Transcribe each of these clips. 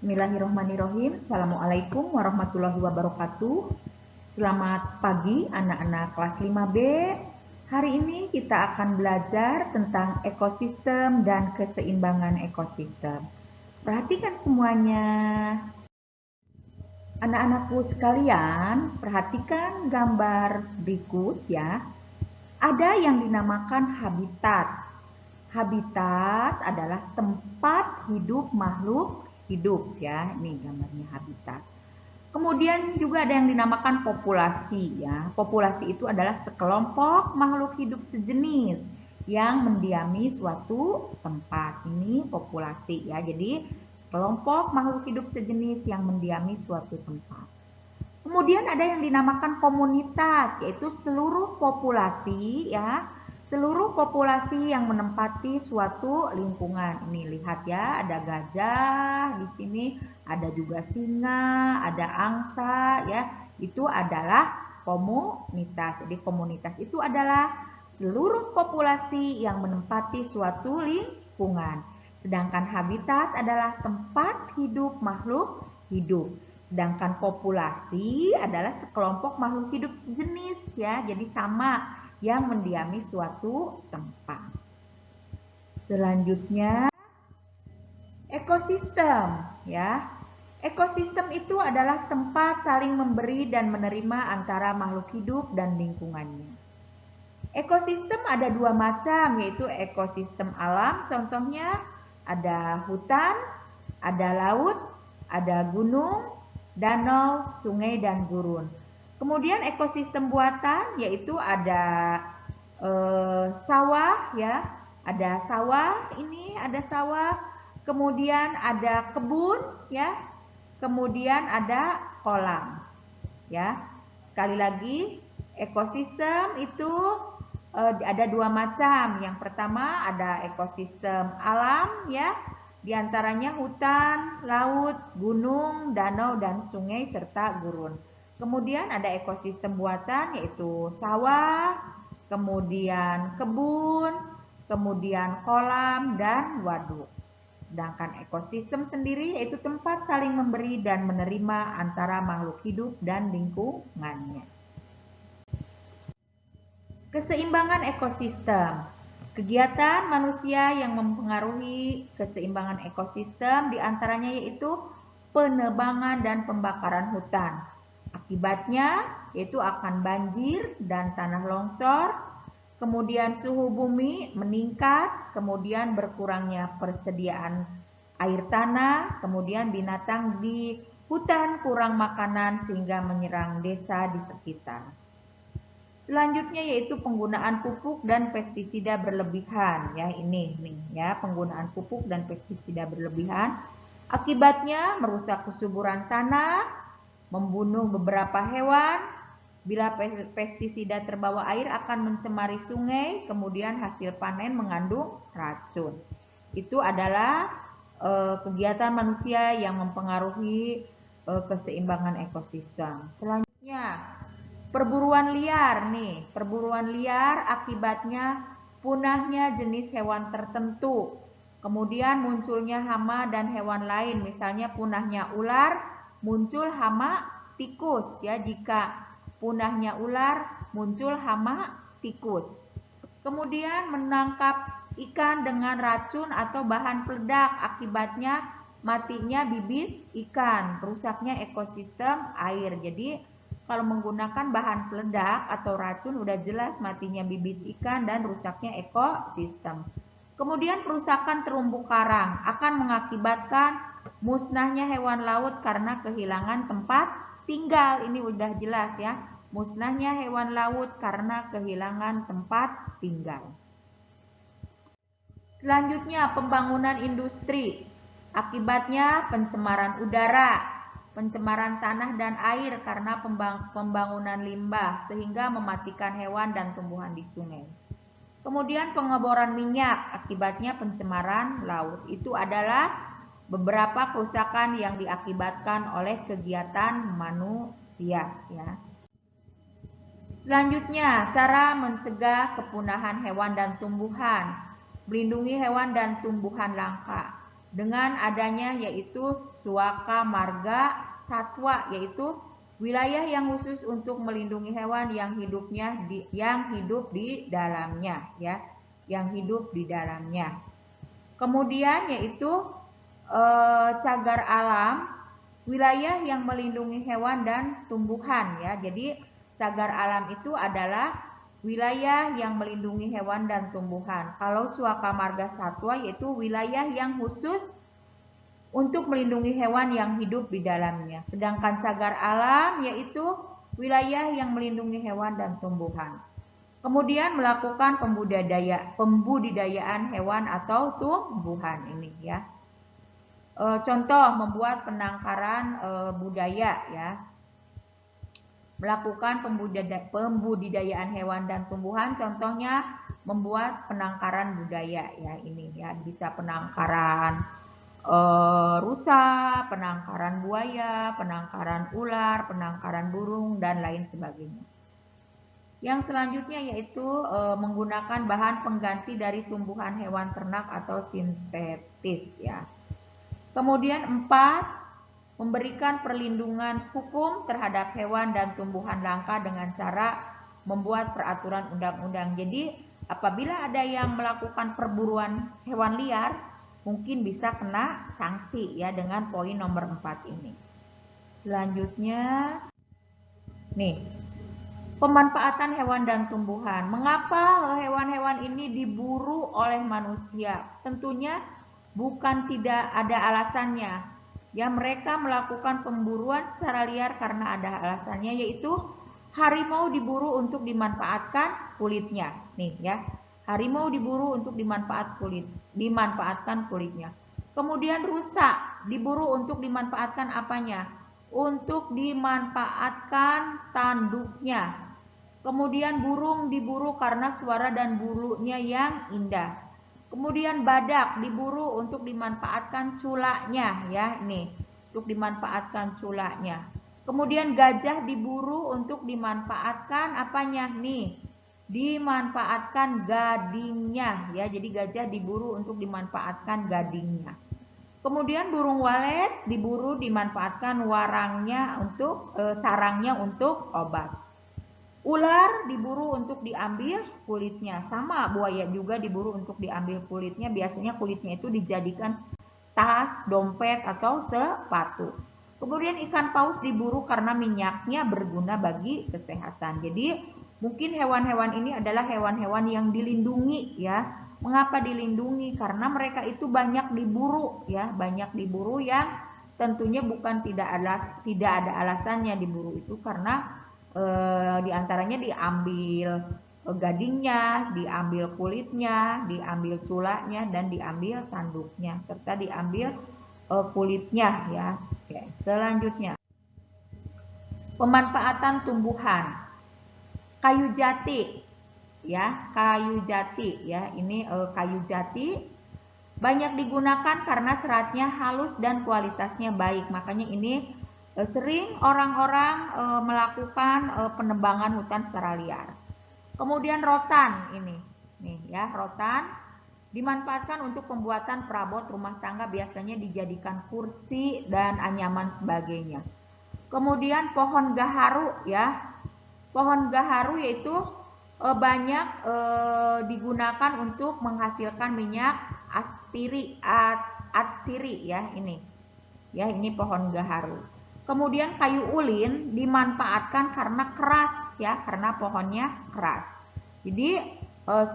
Bismillahirrahmanirrahim. Assalamualaikum warahmatullahi wabarakatuh. Selamat pagi anak-anak kelas 5B. Hari ini kita akan belajar tentang ekosistem dan keseimbangan ekosistem. Perhatikan semuanya. Anak-anakku sekalian, perhatikan gambar berikut ya. Ada yang dinamakan habitat. Habitat adalah tempat hidup makhluk hidup ya, ini gambarnya habitat. Kemudian juga ada yang dinamakan populasi ya. Populasi itu adalah sekelompok makhluk hidup sejenis yang mendiami suatu tempat. Ini populasi ya. Jadi sekelompok makhluk hidup sejenis yang mendiami suatu tempat. Kemudian ada yang dinamakan komunitas, yaitu seluruh populasi ya. Seluruh populasi yang menempati suatu lingkungan. Ini lihat ya, ada gajah di sini, ada juga singa, ada angsa ya. Itu adalah komunitas. Jadi komunitas itu adalah seluruh populasi yang menempati suatu lingkungan. Sedangkan habitat adalah tempat hidup makhluk hidup. Sedangkan populasi adalah sekelompok makhluk hidup sejenis ya. Jadi sama yang mendiami suatu tempat. Selanjutnya ekosistem ya. Ekosistem itu adalah tempat saling memberi dan menerima antara makhluk hidup dan lingkungannya. Ekosistem ada dua macam, yaitu ekosistem alam, contohnya ada hutan, ada laut, ada gunung, danau, sungai, dan gurun. Kemudian ekosistem buatan yaitu ada sawah ya, ada sawah, ini ada sawah, kemudian ada kebun ya, kemudian ada kolam ya. Sekali lagi, ekosistem itu ada dua macam. Yang pertama ada ekosistem alam ya, di antaranya hutan, laut, gunung, danau, dan sungai serta gurun. Kemudian ada ekosistem buatan yaitu sawah, kemudian kebun, kemudian kolam dan waduk. Sedangkan ekosistem sendiri yaitu tempat saling memberi dan menerima antara makhluk hidup dan lingkungannya. Keseimbangan ekosistem. Kegiatan manusia yang mempengaruhi keseimbangan ekosistem diantaranya yaitu penebangan dan pembakaran hutan. Akibatnya yaitu akan banjir dan tanah longsor, kemudian suhu bumi meningkat, kemudian berkurangnya persediaan air tanah, kemudian binatang di hutan kurang makanan sehingga menyerang desa di sekitar. Selanjutnya yaitu penggunaan pupuk dan pestisida berlebihan ya, ini nih ya, penggunaan pupuk dan pestisida berlebihan. Akibatnya merusak kesuburan tanah, membunuh beberapa hewan. Bila pestisida terbawa air akan mencemari sungai, kemudian hasil panen mengandung racun. Itu adalah kegiatan manusia yang mempengaruhi keseimbangan ekosistem. Selanjutnya perburuan liar nih. Perburuan liar akibatnya punahnya jenis hewan tertentu. Kemudian munculnya hama dan hewan lain, misalnya punahnya ular, muncul hama tikus ya. Jika punahnya ular, muncul hama tikus. Kemudian menangkap ikan dengan racun atau bahan peledak, akibatnya matinya bibit ikan, rusaknya ekosistem air. Jadi kalau menggunakan bahan peledak atau racun udah jelas matinya bibit ikan dan rusaknya ekosistem. Kemudian perusakan terumbu karang akan mengakibatkan musnahnya hewan laut karena kehilangan tempat tinggal. Ini udah jelas ya, musnahnya hewan laut karena kehilangan tempat tinggal. Selanjutnya pembangunan industri. Akibatnya pencemaran udara, pencemaran tanah dan air karena pembangunan limbah sehingga mematikan hewan dan tumbuhan di sungai. Kemudian pengeboran minyak, akibatnya pencemaran laut. Itu adalah beberapa kerusakan yang diakibatkan oleh kegiatan manusia ya. Selanjutnya, cara mencegah kepunahan hewan dan tumbuhan. Melindungi hewan dan tumbuhan langka dengan adanya yaitu suaka marga satwa, yaitu wilayah yang khusus untuk melindungi hewan yang hidup di dalamnya, ya, yang hidup di dalamnya. Kemudian yaitu cagar alam, wilayah yang melindungi hewan dan tumbuhan, ya. Jadi cagar alam itu adalah wilayah yang melindungi hewan dan tumbuhan. Kalau suaka marga satwa yaitu wilayah yang khusus untuk melindungi hewan yang hidup di dalamnya. Sedangkan cagar alam yaitu wilayah yang melindungi hewan dan tumbuhan. Kemudian melakukan pembudidayaan hewan atau tumbuhan ini, ya. Contoh membuat penangkaran budaya, ya. Melakukan pembudidayaan hewan dan tumbuhan, contohnya membuat penangkaran budaya, ya, ini, ya. Bisa penangkaran rusa, penangkaran buaya, penangkaran ular, penangkaran burung, dan lain sebagainya. Yang selanjutnya yaitu menggunakan bahan pengganti dari tumbuhan hewan ternak atau sintetis, ya. Kemudian 4, memberikan perlindungan hukum terhadap hewan dan tumbuhan langka dengan cara membuat peraturan undang-undang. Jadi apabila ada yang melakukan perburuan hewan liar, mungkin bisa kena sanksi, ya, dengan poin nomor 4 ini. Selanjutnya, nih, pemanfaatan hewan dan tumbuhan. Mengapa hewan-hewan ini diburu oleh manusia? Tentunya bukan tidak ada alasannya. Ya, mereka melakukan pemburuan secara liar karena ada alasannya, yaitu harimau diburu untuk dimanfaatkan kulitnya. Nih, ya. Harimau diburu untuk dimanfaatkan kulitnya. Kemudian rusa diburu untuk dimanfaatkan apanya? Untuk dimanfaatkan tanduknya. Kemudian burung diburu karena suara dan bulunya yang indah. Kemudian badak diburu untuk dimanfaatkan culaknya, ya, ini, untuk dimanfaatkan culaknya. Kemudian gajah diburu untuk dimanfaatkan apanya? Nih, dimanfaatkan gadingnya, ya. Jadi gajah diburu untuk dimanfaatkan gadingnya. Kemudian burung walet diburu dimanfaatkan sarangnya untuk obat. Ular diburu untuk diambil kulitnya. Sama, buaya juga diburu untuk diambil kulitnya. Biasanya kulitnya itu dijadikan tas, dompet, atau sepatu. Kemudian ikan paus diburu karena minyaknya berguna bagi kesehatan. Jadi mungkin hewan-hewan ini adalah hewan-hewan yang dilindungi, ya. Mengapa dilindungi? Karena mereka itu banyak diburu, ya, banyak diburu yang tentunya bukan tidak ada alasannya diburu itu, karena diantaranya diambil gadingnya, diambil kulitnya, diambil culaknya, dan diambil tanduknya, serta diambil kulitnya, ya. Oke, selanjutnya pemanfaatan tumbuhan. Kayu jati, ya, kayu jati, ya, ini kayu jati banyak digunakan karena seratnya halus dan kualitasnya baik. Makanya ini sering orang-orang melakukan penebangan hutan secara liar. Kemudian rotan ini, nih, ya, rotan dimanfaatkan untuk pembuatan perabot rumah tangga, biasanya dijadikan kursi dan anyaman sebagainya. Kemudian pohon gaharu, ya. Pohon gaharu yaitu banyak digunakan untuk menghasilkan minyak atsiri, ya, ini. Ya, ini pohon gaharu. Kemudian kayu ulin dimanfaatkan karena keras, ya, karena pohonnya keras. Jadi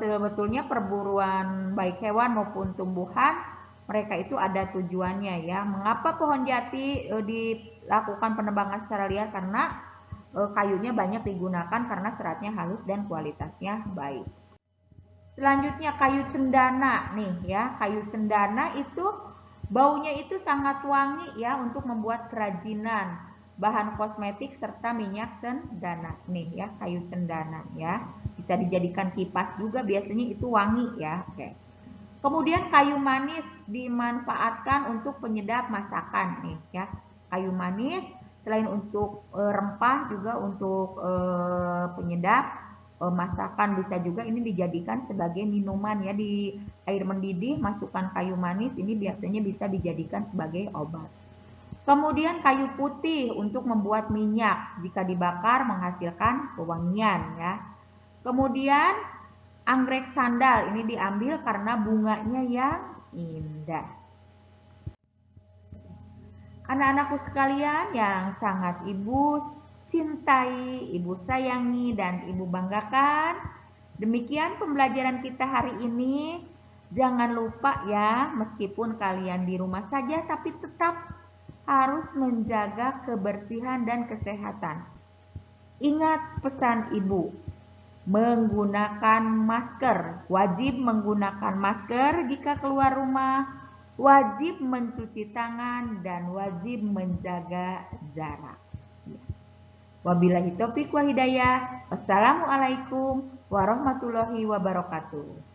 sebetulnya perburuan baik hewan maupun tumbuhan, mereka itu ada tujuannya, ya. Mengapa pohon jati dilakukan penebangan secara liar? Karena kayunya banyak digunakan karena seratnya halus dan kualitasnya baik. Selanjutnya kayu cendana, nih, ya. Kayu cendana itu baunya itu sangat wangi, ya, untuk membuat kerajinan, bahan kosmetik, serta minyak cendana. Nih, ya, kayu cendana, ya. Bisa dijadikan kipas juga, biasanya itu wangi, ya. Oke. Kemudian kayu manis dimanfaatkan untuk penyedap masakan, nih, ya. Kayu manis selain untuk rempah juga untuk penyedap masakan, bisa juga ini dijadikan sebagai minuman, ya. Di air mendidih masukkan kayu manis, ini biasanya bisa dijadikan sebagai obat. Kemudian kayu putih untuk membuat minyak, jika dibakar menghasilkan pewangian ya. Kemudian anggrek sandal ini diambil karena bunganya yang indah. Anak-anakku sekalian yang sangat Ibu cintai, Ibu sayangi, dan Ibu banggakan, demikian pembelajaran kita hari ini. Jangan lupa ya, meskipun kalian di rumah saja, tapi tetap harus menjaga kebersihan dan kesehatan. Ingat pesan Ibu, menggunakan masker, wajib menggunakan masker jika keluar rumah, wajib mencuci tangan, dan wajib menjaga jarak. Wabillahi taufiq wa hidayah. Wassalamualaikum warahmatullahi wabarakatuh.